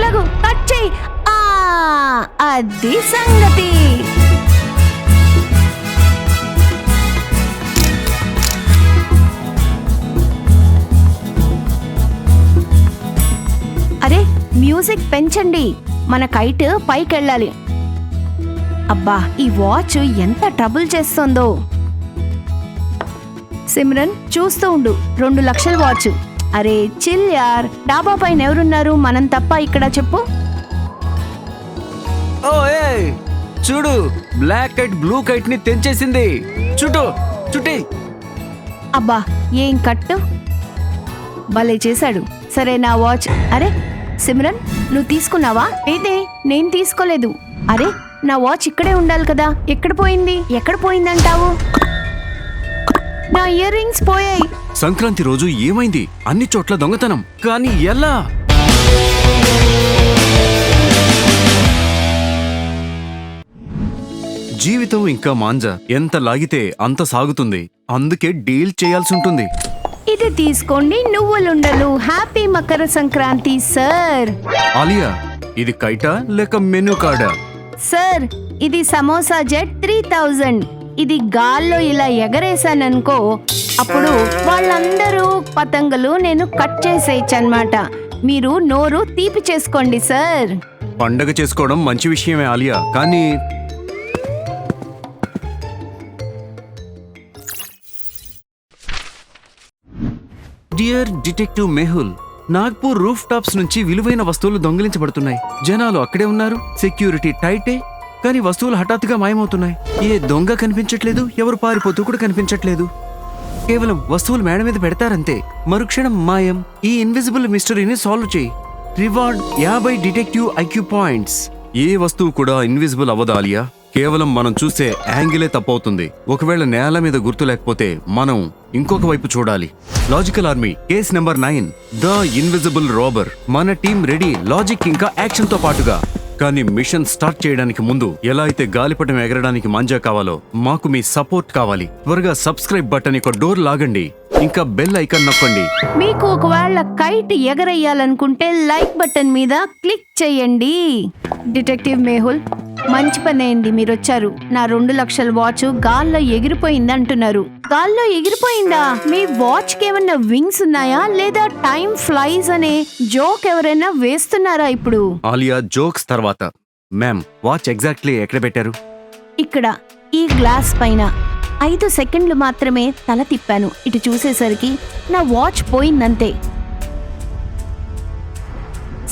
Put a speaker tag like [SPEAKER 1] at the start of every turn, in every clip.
[SPEAKER 1] లగు cut చెయ్యి. అది సంగతి. అరే మ్యూజిక్ పెంచండి, మన కైట్ పైకెళ్ళాలి. అబ్బా ఈ వాచ్ ఎంత ట్రబుల్ చేస్తుందో. సిమ్రన్ చూస్తూ ఉండు, 2 లక్షల వాచ్. అరే చిల్ యార్, డాబా పైన ఎవరున్నారు? మనం తప్ప ఇక్కడ చెప్పు.
[SPEAKER 2] ఓ ఏయ్ చూడు, బ్లాక్ కైట్ బ్లూ కైట్ ని తెంచేసింది. చుట్టి.
[SPEAKER 1] అబ్బా ఏం కట్టు, భలే చేశాడు. సరే నా వాచ్. అరే సిమ్రన్ నువ్వు తీసుకున్నావా? ఏదే నేను తీసుకోలేదు. అరే నా వాచ్ ఇక్కడే ఉండాలి కదా, ఎక్కడ పోయిందంటావు? నా ఇయర్ రింగ్స్ పోయాయి.
[SPEAKER 2] సంక్రాంతి రోజు ఏమైంది? అన్ని చోట్ల దొంగతనం, కానీ ఎలా? జీవితం ఇంకా మాంజా, ఎంత లాగితే అంత సాగుతుంది. అందుకే డీల్ చేయాల్సి ఉంటుంది.
[SPEAKER 1] ఇది తీసుకోండి, నువ్వులుండలు. Happy Makar Sankranti sir.
[SPEAKER 2] ఆలియా, ఇది కైటా లేక మెనూ కార్డా?
[SPEAKER 1] సార్ ఇది సమోసా జెట్ 3000. ఇది గాల్లో ఇలా ఎగరేసాననుకో, అప్పుడు వాళ్ళందరూ పతంగులు నేను కట్ చేసేయచ్చన్నమాట. మీరు నోరు తీపి చేసుకోండి సార్.
[SPEAKER 2] పండగ చేసుకోవడం మంచి విషయమే ఆలియా, కానీ dear detective Mehul, Nagpur roof tops నుంచి విలువైన వస్తువులు దొంగిలించబడుతున్నాయి. జనాలు అక్కడే ఉన్నారు, సెక్యూరిటీ టైటే, కానీ వస్తువులు హఠాత్తుగా మాయమవుతున్నాయి. ఏ దొంగ కనిపించట్లేదు, ఎవరు పారిపోతూ కూడా కనిపించట్లేదు. కేవలం వస్తువులు మేడ మీద పెడతారంతే, మరుక్షణం మాయం. ఈ ఇన్విజిబుల్ మిస్టరీని సాల్వ్ చేయి. Reward 50 detective IQ points. ఏ వస్తువు కూడా ఇన్విజిబుల్ అవ్వదు ఆలియా, కేవలం మనం చూసే యాంగిలే తప్పవుతుంది. ఒకవేళ నేల మీద గుర్తు లేకపోతే మనం ఇంకొక వైపు చూడాలి. Logical army case number 9, the invisible robber. మన టీం రెడీ, లాజిక్ ఇంకా యాక్షన్ తో పాటుగా. కానీ మిషన్ స్టార్ట్ చేయడానికి ముందు ఎలా అయితే గాలిపటం ఎగరడానికి మాంజా కావాలో, మాకు మీ సపోర్ట్ కావాలి. త్వరగా సబ్స్క్రైబ్ బటన్ యొక్క డోర్ లాగండి, ఇంకా బెల్ ఐకాన్ నొక్కండి.
[SPEAKER 1] మీకు ఒకవేళ కైట్ ఎగరేయాలనుకుంటే లైక్ బటన్ మీద క్లిక్ చేయండి. డిటెక్టివ్ మెహుల్, మంచి పని అయింది మీరు వచ్చారు. నా 2 లక్షల వాచ్ గాల్లో ఎగిరిపోయింది అంటున్నారు. గాల్లో ఎగిరిపోయిందా? మీ వాచ్ కి ఏమన్నా వింగ్స్ ఉన్నాయా, లేదా టైం ఫ్లైస్ అనే జోక్ ఎవరైనా వేస్తున్నారా ఇప్పుడు?
[SPEAKER 2] ఆలియా, జోక్స్ తర్వాత. మ్యామ్, వాచ్ ఎగ్జాక్ట్లీ ఎక్కడ పెట్టారు?
[SPEAKER 1] ఇక్కడ ఈ గ్లాస్ పైన. 5 సెకండ్లు మాత్రమే తల తిప్పాను. ఇటు చూసేసరికి నా వాచ్ పోయిందంతే.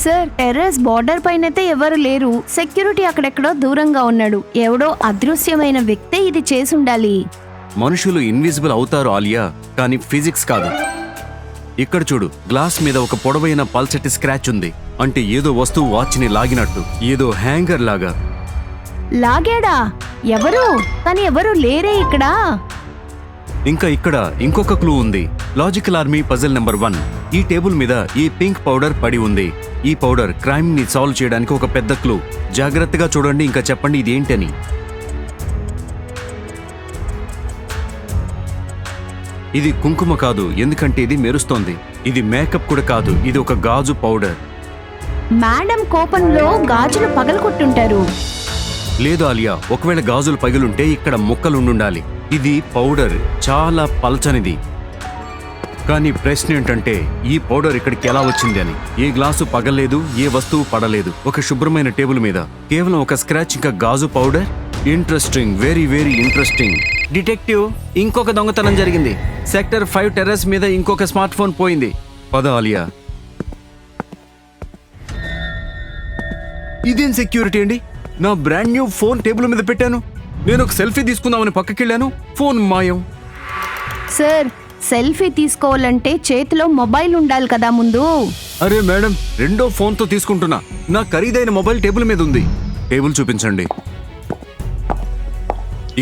[SPEAKER 1] సార్ టెర్రస్ బార్డర్ పైనైతే ఎవరు లేరు. సెక్యూరిటీ అక్కడెక్కడో దూరంగా ఉన్నాడు. ఎవడో అదృశ్యమైన వ్యక్తే ఇది చేసుండాలి.
[SPEAKER 2] మనుషులు ఇన్విజిబుల్ అవుతారు ఆలియా, కానీ ఫిజిక్స్ కాదు. ఇక్కడ చూడు, గ్లాస్ మీద ఒక పొడవైన పల్చటి స్క్రాచ్ ఉంది. అంటే ఏదో వస్తువు వాచ్ ని లాగినట్టు, ఏదో హ్యాంగర్ లాగా.
[SPEAKER 1] లాగాడా? ఎవరు? కానీ ఎవరు లేరే ఇక్కడ.
[SPEAKER 2] ఇంకా ఇక్కడ ఇంకొక క్లూ ఉంది. Logical army puzzle number 1. ఈ టేబుల్ మీద ఈ పింక్ పౌడర్ పడి ఉంది. ఈ పౌడర్ క్రైమ్ ని సాల్వ్ చేయడానికి ఒక పెద్ద క్లూ. జాగ్రత్తగా చూడండి, ఇంకా చెప్పండి ఇది ఏంటని. ఇది కుంకుమ కాదు, ఎందుకంటే ఇది మెరుస్తోంది. ఇది మేకప్ కూడా కాదు, ఇది ఒక గాజు పౌడర్.
[SPEAKER 1] మేడం కోపంలో గాజులు పగలగొట్టుంటారు.
[SPEAKER 2] లేదు ఆలియా, ఒకవేళ గాజులు పగిలుంటే ఇక్కడ ముక్కలుండాలి. ఇది పౌడర్, చాలా పల్చనిది. కానీ ప్రశ్న ఏంటంటే, ఈ పౌడర్ ఇక్కడికి ఎలా వచ్చింది అని. ఏ గ్లాసు పగలేదు, ఏ వస్తువు పడలేదు. ఒక శుభ్రమైన టేబుల్ మీద కేవలం ఒక స్క్రాచ్, ఇంకా గాజు powder. Interesting, very very interesting. Detective, ఇంకొక దొంగతనం జరిగింది. సెక్టర్ 5 టెర్రస్ మీద ఇంకొక స్మార్ట్ ఫోన్ పోయింది. పద ఆలియా. ఇదేం సెక్యూరిటీ అండి? నా బ్రాండ్ న్యూ ఫోన్ టేబుల్ మీద పెట్టాను. నేను ఒక సెల్ఫీ తీసుకుందామని పక్కకెళ్ళాను, ఫోన్ మాయం.
[SPEAKER 1] సార్ సెల్ఫీ తీసుకోవాలంటే చేతిలో మొబైల్ ఉండాలి కదా ముందు.
[SPEAKER 2] అరే మేడం, రెండో ఫోన్ తో తీసుకుంటున్నా. నా ఖరీదైన మొబైల్ టేబుల్ మీద ఉంది. టేబుల్ చూపించండి.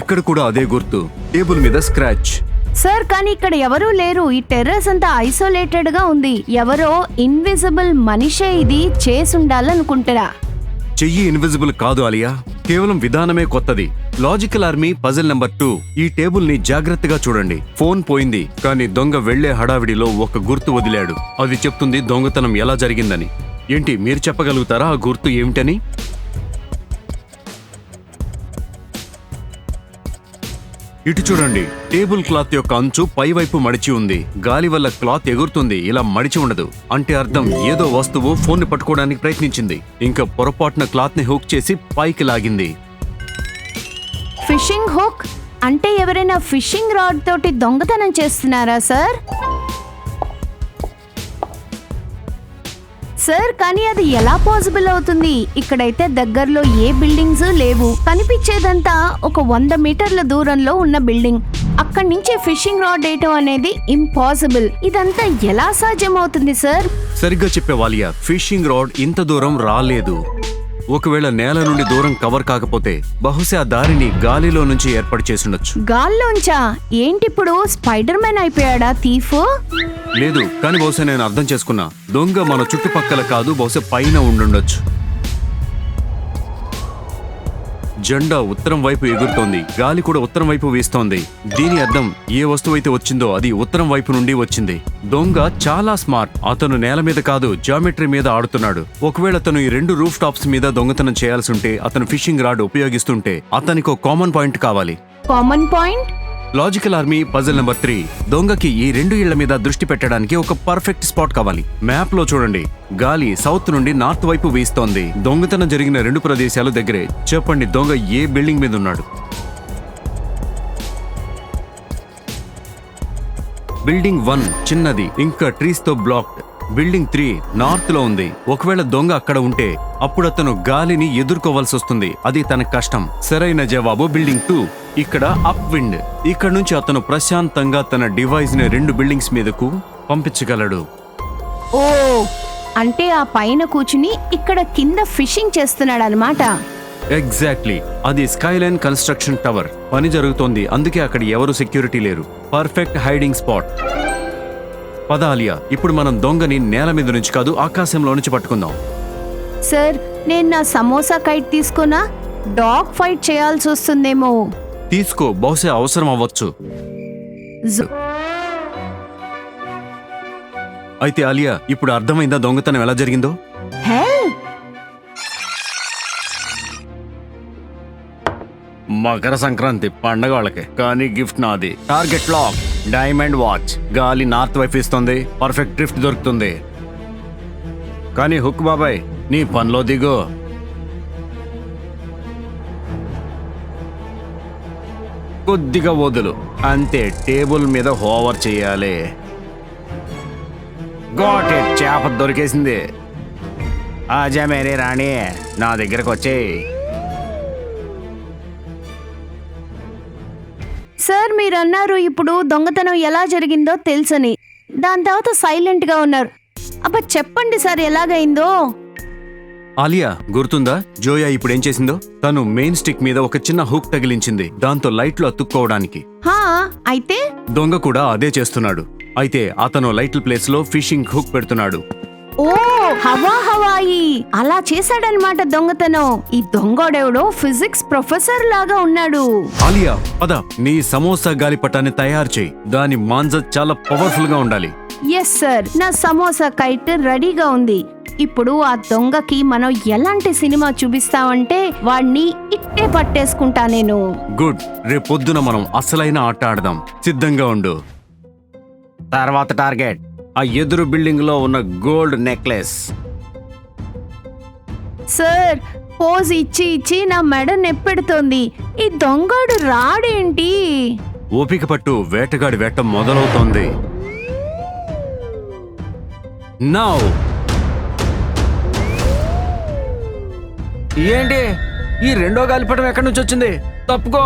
[SPEAKER 2] ఇక్కడ కూడా అదే గుర్తు, టేబుల్ మీద స్క్రాచ్.
[SPEAKER 1] సార్ కానీ ఇక్కడ ఎవరూ లేరు. ఈ టెర్రస్ అంతా ఐసోలేటెడ్ గా ఉంది. ఎవరో ఇన్విజిబుల్ మనిషే ఇది చేసుండాలనుకుంటారా?
[SPEAKER 2] చెయ్యి ఇన్విజిబుల్ కాదు ఆలియా, కేవలం విధానమే కొత్తది. Logical army puzzle number 2. ఈ టేబుల్ ని జాగ్రత్తగా చూడండి. ఫోన్ పోయింది, కానీ దొంగ వెళ్లే హడావిడిలో ఒక గుర్తు వదిలాడు. అది చెప్తుంది దొంగతనం ఎలా జరిగిందని. ఏంటి మీరు చెప్పగలుగుతారా ఆ గుర్తు ఏమిటని? ఇటు చూడండి, టేబుల్ క్లాత్ యొక్క అంచు పైవైపు మడిచి ఉంది. గాలి వల్ల క్లాత్ ఎగురుతుంది, ఇలా మడిచి ఉండదు. అంటే అర్థం ఏదో వస్తువు ఫోన్ ని పట్టుకోవడానికి ప్రయత్నించింది, ఇంకా పొరపాటున క్లాత్ ని హుక్ చేసి పైకి లాగింది.
[SPEAKER 1] ఫిషింగ్ హుక్ అంటే ఎవరైనా ఫిషింగ్ రాడ్ తోటి దొంగతనం చేస్తున్నారా సార్? సార్ కానీ అది ఎలా పాసిబుల్ అవుతుంది? ఇక్కడైతే దగ్గరలో ఏ బిల్డింగ్స్ లేవు. కనిపించేదంతా ఒక 100 మీటర్ల దూరంలో ఉన్న బిల్డింగ్. అక్కడి నుంచి ఫిషింగ్ రాడ్ వేయటం అనేది ఇంపాసిబుల్. ఇదంతా ఎలా సాధ్యమవుతుంది సార్?
[SPEAKER 2] సరిగ్గా చెప్పే వాలియా, ఫిషింగ్ రాడ్ ఇంత దూరం రాలేదు. ఒకవేళ నేల నుండి దూరం కవర్ కాకపోతే బహుశా దారిని గాలిలో నుంచి ఏర్పాటు చేసుండొచ్చు.
[SPEAKER 1] గాల్లోంచా? ఏంటిప్పుడు స్పైడర్ మ్యాన్ అయిపోయాడా థీఫ్?
[SPEAKER 2] లేదు, కానీ బహుశా నేను అర్థం చేసుకున్నా. దొంగ మన చుట్టుపక్కల కాదు, బహుశా పైన ఉండుండొచ్చు. జెండా ఉత్తరం వైపు ఎగురుతోంది, గాలి కూడా ఉత్తరం వైపు వీస్తోంది. దీని అర్థం ఏ వస్తువు అయితే వచ్చిందో అది ఉత్తరం వైపు నుండి వచ్చింది. దొంగ చాలా స్మార్ట్. అతను నేల మీద కాదు, జామెట్రీ మీద ఆడుతున్నాడు. ఒకవేళ అతను ఈ 2 రూఫ్ టాప్స్ మీద దొంగతనం చేయాల్సి ఉంటే, అతను ఫిషింగ్ రాడ్ ఉపయోగిస్తుంటే అతనికి ఒక కామన్ పాయింట్ కావాలి.
[SPEAKER 1] Common point?
[SPEAKER 2] Logical army puzzle number 3. దొంగకి ఈ 2 ఇళ్ల మీద దృష్టి పెట్టడానికి ఒక పర్ఫెక్ట్ స్పాట్ కావాలి. మ్యాప్ లో చూడండి, గాలి సౌత్ నుండి నార్త్ వైపు వీస్తోంది. దొంగతనం జరిగిన 2 ప్రదేశాలు దగ్గరే. చెప్పండి, దొంగ ఏ బిల్డింగ్ మీద ఉన్నాడు? బిల్డింగ్ 1 చిన్నది, ఇంకా ట్రీస్ తో బ్లాక్డ్. బిల్డింగ్ 3 నార్త్ లో ఉంది. ఒకవేళ దొంగ అక్కడ ఉంటే అప్పుడు అతను గాలిని ఎదుర్కోవాల్సి వస్తుంది. అది తన కష్టం. సరైన జవాబు బిల్డింగ్ 2. ఇక్కడ అప్ విండ్. ఇక్కడ నుంచి అతను ప్రశాంతంగా తన డివైస్ ని 2 బిల్డింగ్స్ మీదకు పంపించగలడు.
[SPEAKER 1] ఓ, అంటే ఆ పైన కూర్చుని ఇక్కడ కింద ఫిషింగ్ చేస్తున్నాడు అనమాట.
[SPEAKER 2] ఎగ్జాక్ట్లీ, అది స్కైలైన్ కన్స్ట్రక్షన్ టవర్. పని జరుగుతోంది, అందుకే అక్కడ ఎవరు సెక్యూరిటీ లేరు. Perfect hiding spot. పద ఆలియా, ఇప్పుడు మనం దొంగని నేల మీద నుంచి కాదు, ఆకాశంలో నుంచి పట్టుకుందాం.
[SPEAKER 1] సార్, నేను నా సమోసా కైట్ తీసుకున్నా డాగ్ ఫైట్ చేయాల్సి వస్తుందేమో.
[SPEAKER 2] తీసుకో, బహుశా అవసరం అవ్వచ్చు. అయితే ఆలియా, ఇప్పుడు అర్థమైందా దొంగతనం ఎలా జరిగిందో? మకర సంక్రాంతి పండగ వాళ్ళకి, కానీ గిఫ్ట్ నాది. Target lock, diamond watch. గాలి నార్త్ వైపు ఇస్తుంది, పర్ఫెక్ట్ డ్రిఫ్ట్ దొరుకుతుంది. కానీ హుక్ బాబాయ్, నీ పనిలో దిగు. కొద్దిగా వదులు, అంతే. టేబుల్ మీద హోవర్ చేయాలి. గాట్ ఇట్, చేప దొరికేసింది. ఆజా మేరే రాణి, నా దగ్గరకు వచ్చేయ్.
[SPEAKER 1] సార్, మీరు అన్నారు ఇప్పుడు దొంగతనం ఎలా జరిగిందో తెలుసని. దాని తర్వాత సైలెంట్ గా ఉన్నారు. అబ్బా చెప్పండి సార్, ఎలాగైందో?
[SPEAKER 2] ఆలియా, గుర్తుందా జోయా ఇప్పుడు ఏం చేసిందో? తను మెయిన్ స్టిక్ మీద ఒక చిన్న హుక్ తగిలించింది, దాంతో లైట్లు అతుక్కోవడానికి.
[SPEAKER 1] హా, అయితే
[SPEAKER 2] దొంగ కూడా అదే చేస్తున్నాడు. అయితే అతను లైట్ల ప్లేస్ లో ఫిషింగ్ హుక్ పెడుతున్నాడు.
[SPEAKER 1] ఓ, హవాయి అలా చేశాడనమాట దొంగతనం. ఈ దొంగోడెవడో ఫిజిక్స్ ప్రొఫెసర్ లాగా ఉన్నాడు.
[SPEAKER 2] ఆలియా, పద, నీ సమోసా గాలిపటాన్ని తయారు చేయి. దాని మాంజ చాలా పవర్ఫుల్ గా ఉండాలి.
[SPEAKER 1] ఎస్ సార్, నా సమోసా కైట్ రెడీగా ఉంది. ఇప్పుడు ఆ దొంగకి మనం ఎలాంటి సినిమా చూపిస్తామంటే వాడిని ఇట్టే పట్టేసుకుంటా నేను.
[SPEAKER 2] గుడ్, రేపొద్దున మనం అసలైన ఆట ఆడదాం. సిద్ధంగా ఉండు. తర్వాత టార్గెట్ ఆ ఎదురు బిల్డింగ్ లో ఉన్న గోల్డ్ నెక్లెస్.
[SPEAKER 1] సార్, పోజ్ ఇచ్చి ఇచ్చి నా మెడ నెప్పెడుతోంది. ఈ దొంగడు రాడేంటి?
[SPEAKER 2] ఓపిక పట్టు, వేటగాడి వేట మొదలవుతోంది. నౌ ఏంటి ఈ రెండో గాలిపటం ఎక్కడి నుంచి వచ్చింది? తప్పుకో.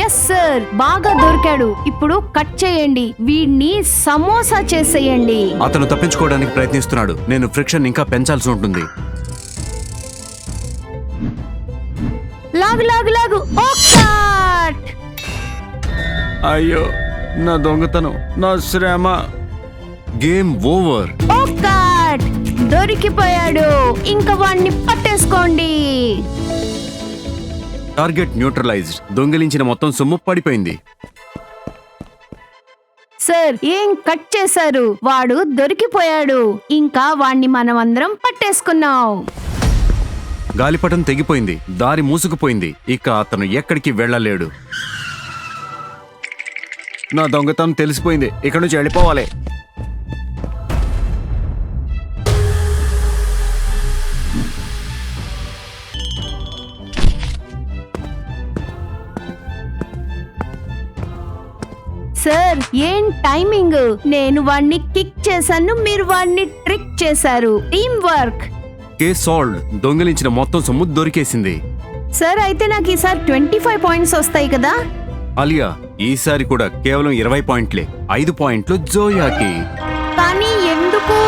[SPEAKER 1] ఎస్ సార్, బాగా దొరికాడు. ఇప్పుడు కట్ చేయండి, వీడిని సమోసా చేసేయండి.
[SPEAKER 2] అతను తప్పించుకోవడానికి ప్రయత్నిస్తున్నాడు. నేను ఫ్రిక్షన్ ఇంకా పెంచాల్సి ఉంటుంది.
[SPEAKER 1] లాగు లాగు లాగు. ఓ కట్.
[SPEAKER 2] అయ్యో, నా దొంగతనం, నా శ్రమ. Game over.
[SPEAKER 1] ఓ కట్, దొరికిపోయాడు. ఇంకా వాడిని పట్టేసుకోండి.
[SPEAKER 2] Target neutralised. దొంగిలించిన మొత్తం సొమ్ము పడిపోయింది.
[SPEAKER 1] సార్ ఏం కట్ చేశారు? వాడు దొరికిపోయాడు. ఇంకా వాణ్ణి మనమందరం పట్టేసుకున్నాం.
[SPEAKER 2] గాలిపటం తెగిపోయింది, దారి మూసుకుపోయింది. ఇక అతను ఎక్కడికి వెళ్ళలేడు. నా దొంగతనం తెలిసిపోయింది. ఇక్కడి నుంచి వెళ్ళిపోవాలి.
[SPEAKER 1] సార్ ఏం టైమింగ్! నేను వాణ్ణి కిక్ చేశాను, మీరు వాణ్ణి ట్రిక్ చేశారు. Team work.
[SPEAKER 2] Case solved. దొంగిలించిన మొత్తం సొమ్ము దొరికేసింది.
[SPEAKER 1] సార్ అయితే నాకు ఈసారి 25 పాయింట్స్ వస్తాయి కదా?
[SPEAKER 2] అలియా, ఈసారి కూడా కేవలం 20 పాయింట్లే. 5 పాయింట్లు జోయాకి.
[SPEAKER 1] కానీ ఎందుకు?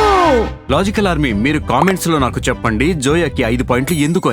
[SPEAKER 2] లాజికల్ ఆర్మీ, మీరు కామెంట్స్ లో నాకు చెప్పండి, జోయాకి 5 పాయింట్లు ఎందుకు అని.